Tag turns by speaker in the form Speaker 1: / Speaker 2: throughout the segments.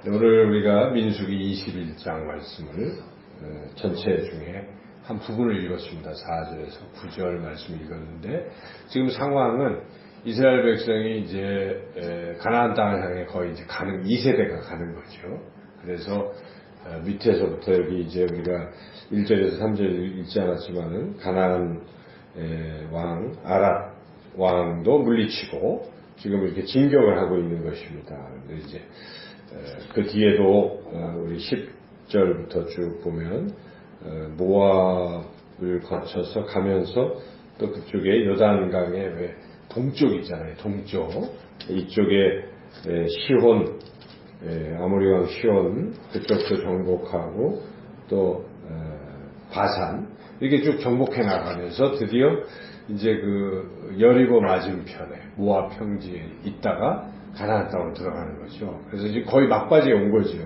Speaker 1: 오늘 우리가 민수기 21장 말씀을 전체 중에 한 부분을 읽었습니다. 4절에서 9절 말씀을 읽었는데, 지금 상황은 이스라엘 백성이 이제 가나안 땅을 향해 거의 이제 가는 2세대가 가는 거죠. 그래서 밑에서부터 여기 이제 우리가 1절에서 3절 읽지 않았지만은 가나안 왕 아랏 왕도 물리치고 지금 이렇게 진격을 하고 있는 것입니다. 근데 이제 그 뒤에도 우리 10절부터 쭉 보면 모압을 거쳐서 가면서 또 그쪽에 요단강의 왜 동쪽 있잖아요. 동쪽 이쪽에 시혼, 아모리 왕 시혼 그쪽도 정복하고 또 바산 이렇게 쭉 정복해 나가면서 드디어 이제 그 여리고 맞은편에 모압 평지에 있다가 가나안 땅으로 들어가는 거죠. 그래서 이제 거의 막바지에 온 거죠.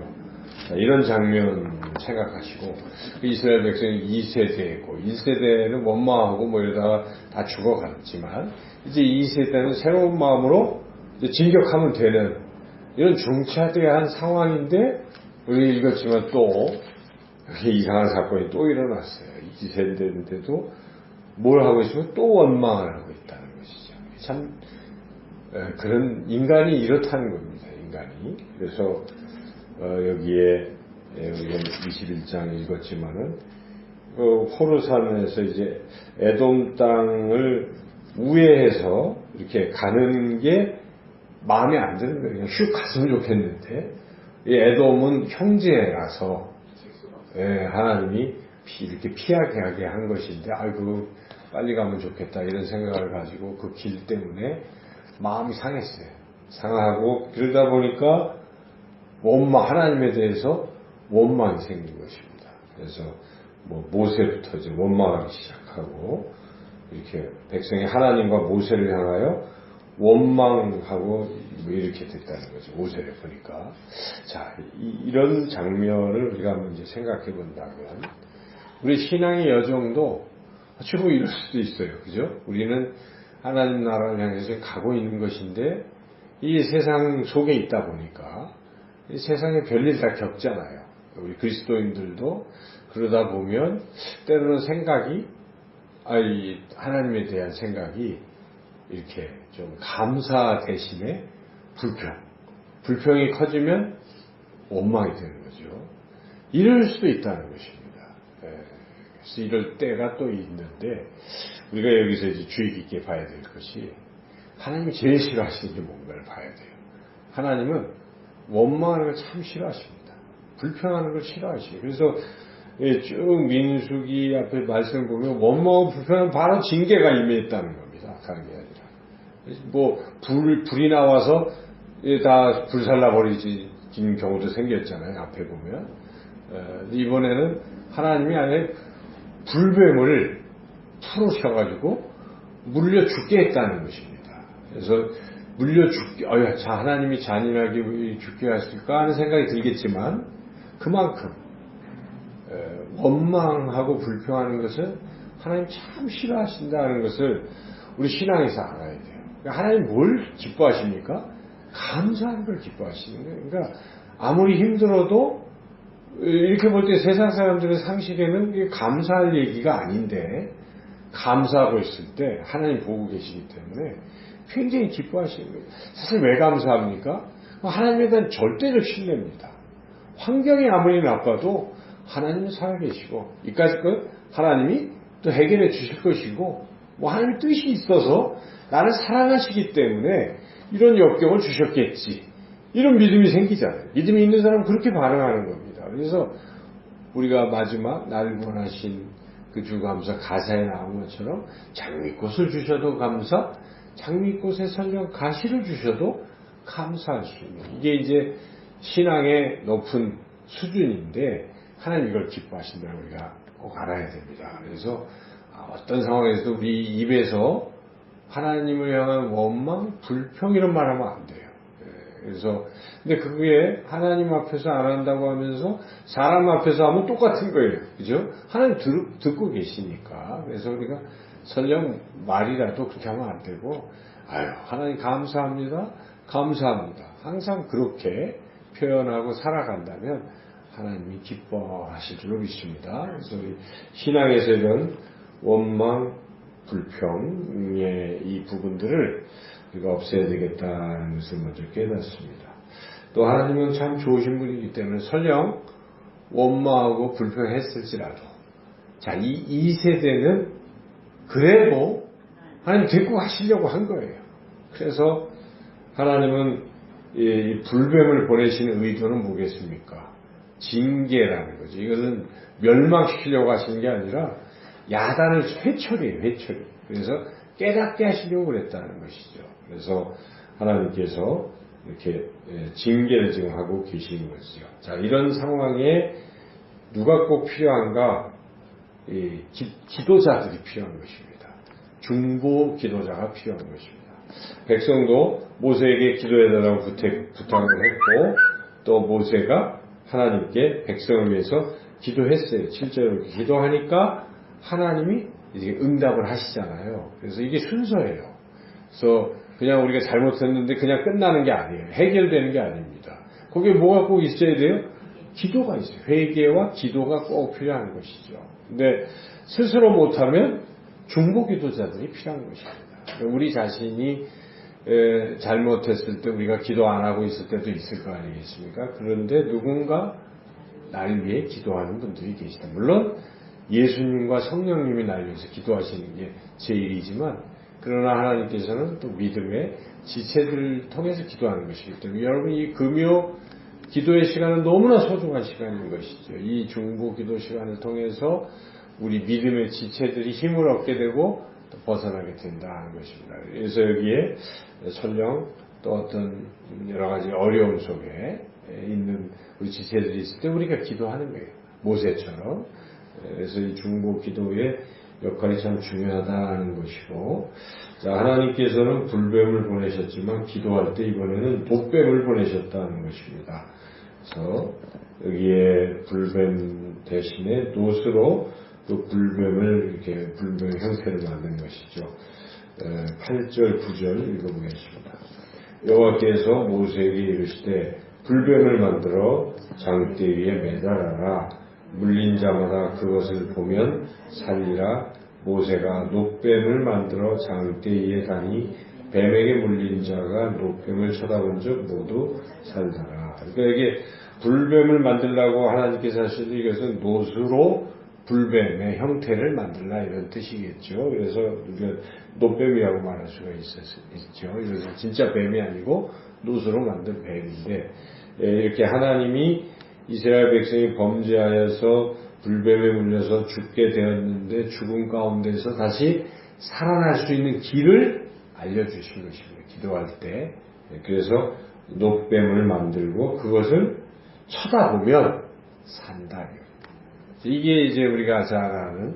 Speaker 1: 자, 이런 장면 생각하시고 이스라엘 백성이 2세대고 1세대는 원망하고 뭐 이러다가 다 죽어갔지만 이제 2세대는 새로운 마음으로 이제 진격하면 되는 이런 중차대한 상황인데 우리 읽었지만 또 이상한 사건이 또 일어났어요. 2세대인데도 뭘 하고 있으면 또 원망을 하고 있다는 것이죠. 참 그런 인간이 이렇다는 겁니다. 인간이. 그래서 여기에 우리가 21장 읽었지만은 호르산에서 이제 에돔 땅을 우회해서 이렇게 가는 게 마음에 안 드는 거예요. 그냥 슉 갔으면 좋겠는데 이 에돔은 형제라서 하나님이 이렇게 피하게 하게 한 것인데 아이고 빨리 가면 좋겠다 이런 생각을 가지고 그 길 때문에 마음이 상했어요. 상하고 그러다 보니까 하나님에 대해서 원망이 생긴 것입니다. 그래서 뭐 모세부터 이제 원망하기 시작하고 이렇게 백성이 하나님과 모세를 향하여 원망하고 뭐 이렇게 됐다는 거죠. 모세를 보니까. 자, 이런 장면을 우리가 한번 이제 생각해 본다면 우리 신앙의 여정도 어쩌고 이럴 수도 있어요. 그죠? 우리는 하나님 나라를 향해서 가고 있는 것인데 이 세상 속에 있다 보니까 이 세상에 별일 다 겪잖아요. 우리 그리스도인들도 그러다 보면 때로는 생각이 하나님에 대한 생각이 이렇게 좀 감사 대신에 불평이 커지면 원망이 되는 거죠. 이럴 수도 있다는 것입니다. 그래서 이럴 때가 또 있는데 우리가 여기서 이제 주의 깊게 봐야 될 것이 하나님이 제일 싫어하시는 게 뭔가를 봐야 돼요. 하나님은 원망하는 걸 참 싫어하십니다. 불평하는 걸 싫어하시죠. 그래서 쭉 민수기 앞에 말씀을 보면 원망하고 불평하면 바로 징계가 임했다는 겁니다. 다른 게 아니라. 뭐 불이 나와서 다 불살라 버리는 경우도 생겼잖아요. 앞에 보면. 이번에는 하나님이 아예 불뱀을 풀으셔가지고 물려 죽게 했다는 것입니다. 그래서 물려 죽게, 하나님이 잔인하게 죽게 하실까 하는 생각이 들겠지만 그만큼 원망하고 불평하는 것을 하나님 참 싫어하신다는 것을 우리 신앙에서 알아야 돼요. 그러니까 하나님 뭘 기뻐하십니까? 감사하는 걸 기뻐하시는 거예요. 그러니까 아무리 힘들어도 이렇게 볼 때 세상 사람들의 상식에는 감사할 얘기가 아닌데 감사하고 있을 때 하나님 보고 계시기 때문에 굉장히 기뻐하시는 거예요. 사실 왜 감사합니까? 하나님에 대한 절대적 신뢰입니다. 환경이 아무리 나빠도 하나님은 살아계시고 이까짓 것 하나님이 또 해결해 주실 것이고 뭐 하나님의 뜻이 있어서 나를 사랑하시기 때문에 이런 역경을 주셨겠지. 이런 믿음이 생기잖아요. 믿음이 있는 사람은 그렇게 반응하는 겁니다. 그래서 우리가 마지막 나를 구원하신 그 주감사 가사에 나온 것처럼 장미꽃을 주셔도 감사, 장미꽃에 설령 가시를 주셔도 감사할 수 있는 이게 이제 신앙의 높은 수준인데 하나님 이걸 기뻐하신다는 우리가 꼭 알아야 됩니다. 그래서 어떤 상황에서도 우리 입에서 하나님을 향한 원망, 불평 이런 말 하면 안 돼요. 그래서 근데 그게 하나님 앞에서 안 한다고 하면서 사람 앞에서 하면 똑같은 거예요. 그죠? 하나님 듣고 계시니까. 그래서 우리가 설령 말이라도 그렇게 하면 안 되고 하나님 감사합니다. 감사합니다. 항상 그렇게 표현하고 살아간다면 하나님이 기뻐하실 줄로 믿습니다. 그래서 우리 신앙에서 이런 원망, 불평의 이 부분들을 우리가 없애야 되겠다는 것을 먼저 깨닫습니다. 또 하나님은 참 좋으신 분이기 때문에 설령 원망하고 불평했을지라도 자, 이 세대는 그래도 하나님 데리고 가시려고 한 거예요. 그래서 하나님은 이 불뱀을 보내시는 의도는 뭐겠습니까? 징계라는 거죠. 이것은 멸망시키려고 하시는 게 아니라 야단을 회초리예요, 회초리. 그래서 깨닫게 하시려고 그랬다는 것이죠. 그래서 하나님께서 이렇게 징계를 지금 하고 계신 거죠. 자, 이런 상황에 누가 꼭 필요한가? 기도자들이 필요한 것입니다. 중보 기도자가 필요한 것입니다. 백성도 모세에게 기도해달라고 부탁을 했고 또 모세가 하나님께 백성을 위해서 기도했어요. 실제로 기도하니까 하나님이 이제 응답을 하시잖아요. 그래서 이게 순서예요. 그래서 그냥 우리가 잘못했는데 그냥 끝나는 게 아니에요. 해결되는 게 아닙니다. 거기에 뭐가 꼭 있어야 돼요? 기도가 있어요. 회개와 기도가 꼭 필요한 것이죠. 근데 스스로 못하면 중보 기도자들이 필요한 것입니다. 우리 자신이 잘못했을 때 우리가 기도 안 하고 있을 때도 있을 거 아니겠습니까? 그런데 누군가 나를 위해 기도하는 분들이 계시다. 물론 예수님과 성령님이 나를 위해서 기도하시는 게 제일이지만 그러나 하나님께서는 또 믿음의 지체들을 통해서 기도하는 것이기 때문에 여러분 이 금요 기도의 시간은 너무나 소중한 시간인 것이죠. 이 중보 기도 시간을 통해서 우리 믿음의 지체들이 힘을 얻게 되고 또 벗어나게 된다는 것입니다. 그래서 여기에 설령 또 어떤 여러 가지 어려움 속에 있는 우리 지체들이 있을 때 우리가 기도하는 거예요. 모세처럼. 그래서 이 중보 기도의 역할이 참 중요하다는 것이고, 자, 하나님께서는 불뱀을 보내셨지만 기도할 때 이번에는 놋뱀을 보내셨다는 것입니다. 그래서 여기에 불뱀 대신에 놋으로 그 불뱀을 이렇게 불뱀 형태를 만든 것이죠. 8절 9절 읽어보겠습니다. 여호와께서 모세에게 이르시되 불뱀을 만들어 장대 위에 매달아라. 물린 자마다 그것을 보면 살리라. 모세가 놋뱀을 만들어 장대 위에 다니 뱀에게 물린 자가 놋뱀을 쳐다본 즉 모두 살더라. 그러니까 이게 불뱀을 만들라고 하나님께서 하시는 이것은 놋으로 불뱀의 형태를 만들라 이런 뜻이겠죠. 그래서 우리가 놋뱀이라고 말할 수가 있죠. 그래서 진짜 뱀이 아니고 놋으로 만든 뱀인데 이렇게 하나님이 이스라엘 백성이 범죄하여서 불뱀에 물려서 죽게 되었는데 죽음 가운데서 다시 살아날 수 있는 길을 알려주신 것입니다. 기도할 때. 그래서 놋뱀을 만들고 그것을 쳐다보면 산다. 이게 이제 우리가 잘 아는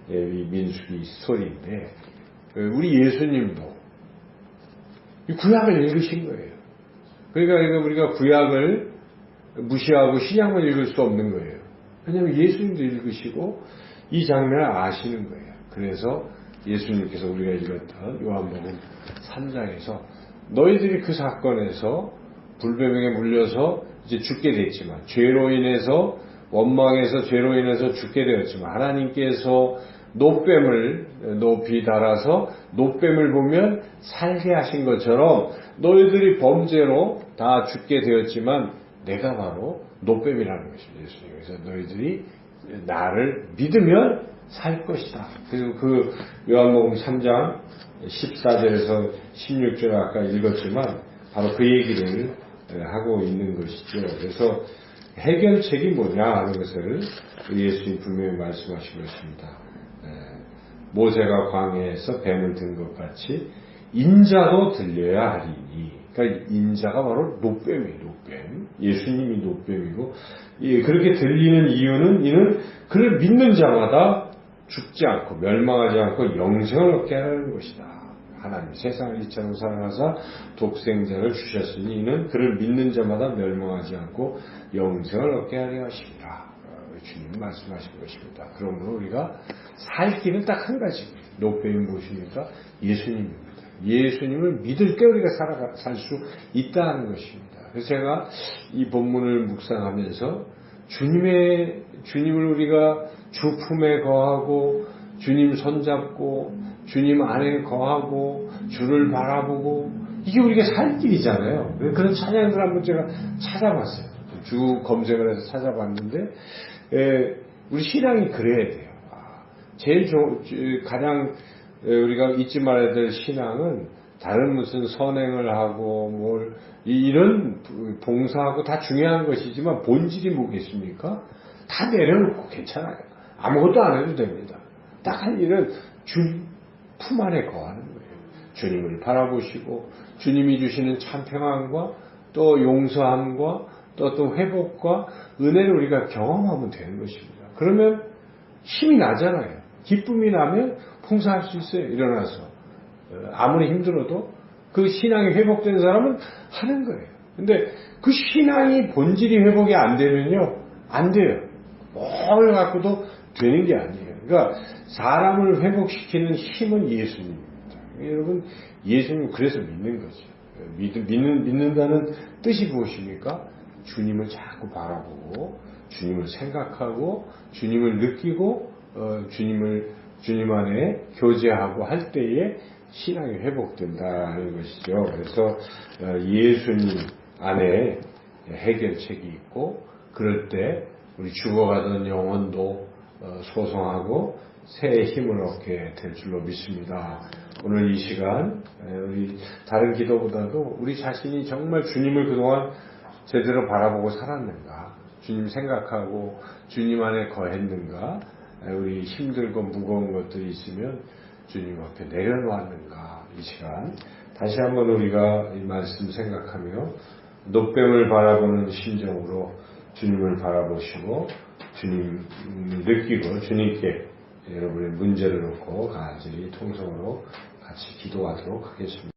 Speaker 1: 민수기 스토리인데 우리 예수님도 이 구약을 읽으신 거예요. 그러니까 우리가 구약을 무시하고 신약만 읽을 수 없는 거예요. 왜냐하면 예수님도 읽으시고 이 장면을 아시는 거예요. 그래서 예수님께서 우리가 읽었던 요한복음 3장에서 너희들이 그 사건에서 불뱀에게 물려서 이제 죽게 됐지만 죄로 인해서 원망에서 죄로 인해서 죽게 되었지만 하나님께서 놋뱀을 높이 달아서 놋뱀을 보면 살게 하신 것처럼 너희들이 범죄로 다 죽게 되었지만 내가 바로 놋뱀이라는 것입니다. 예수님. 그래서 너희들이 나를 믿으면 살 것이다. 그리고 그 요한복음 3장 14절에서 16절 아까 읽었지만 바로 그 얘기를 하고 있는 것이죠. 그래서 해결책이 뭐냐 하는 것을 예수님 분명히 말씀하신 것입니다. 모세가 광야에서 뱀을 든 것 같이 인자도 들려야 하리니. 그러니까 인자가 바로 놋뱀이에요. 놋뱀. 예수님이 놋뱀이고 그렇게 들리는 이유는 이는 그를 믿는 자마다 죽지 않고 멸망하지 않고 영생을 얻게 하는 것이다. 하나님 세상을 이처럼 사랑하사 독생자를 주셨으니 이는 그를 믿는 자마다 멸망하지 않고 영생을 얻게 하려 하십니다. 주님 말씀하신 것입니다. 그러므로 우리가 살 길은 딱 한 가지. 놋뱀이 무엇입니까? 예수님입니다. 예수님을 믿을 때 우리가 살 수 있다는 것입니다. 그래서 제가 이 본문을 묵상하면서 주님을 우리가 주 품에 거하고 주님 손잡고 주님 안에 거하고 주를 바라보고 이게 우리가 살 길이잖아요. 그런 찬양들 한번 제가 찾아봤어요. 주 검색을 해서 찾아봤는데 우리 신앙이 그래야 돼요. 제일 가장 우리가 잊지 말아야 될 신앙은 다른 무슨 선행을 하고 이런 봉사하고 다 중요한 것이지만 본질이 뭐겠습니까? 다 내려놓고 괜찮아요. 아무것도 안 해도 됩니다. 딱 할 일은 주님 품 안에 거하는 거예요. 주님을 바라보시고 주님이 주시는 참 평안과 또 용서함과 또 회복과 은혜를 우리가 경험하면 되는 것입니다. 그러면 힘이 나잖아요. 기쁨이 나면 봉사할 수 있어요. 일어나서 아무리 힘들어도 그 신앙이 회복된 사람은 하는 거예요. 근데 그 신앙이 본질이 회복이 안 되면요, 안 돼요. 뭘 갖고도 되는 게 아니에요. 그러니까 사람을 회복시키는 힘은 예수님입니다. 여러분, 예수님 그래서 믿는 거죠. 믿는다는 뜻이 무엇입니까? 주님을 자꾸 바라보고 주님을 생각하고 주님을 느끼고 주님 안에 교제하고 할 때에 신앙이 회복된다는 것이죠. 그래서 예수님 안에 해결책이 있고 그럴 때 우리 죽어가던 영혼도 소송하고 새 힘을 얻게 될 줄로 믿습니다. 오늘 이 시간 우리 다른 기도보다도 우리 자신이 정말 주님을 그동안 제대로 바라보고 살았는가, 주님 생각하고 주님 안에 거했는가, 우리 힘들고 무거운 것들이 있으면 주님 앞에 내려놓았는가, 이 시간 다시 한번 우리가 이 말씀 생각하며 노뱀을 바라보는 심정으로 주님을 바라보시고 주님을 느끼고 주님께 여러분의 문제를 놓고 간절히 통성으로 같이 기도하도록 하겠습니다.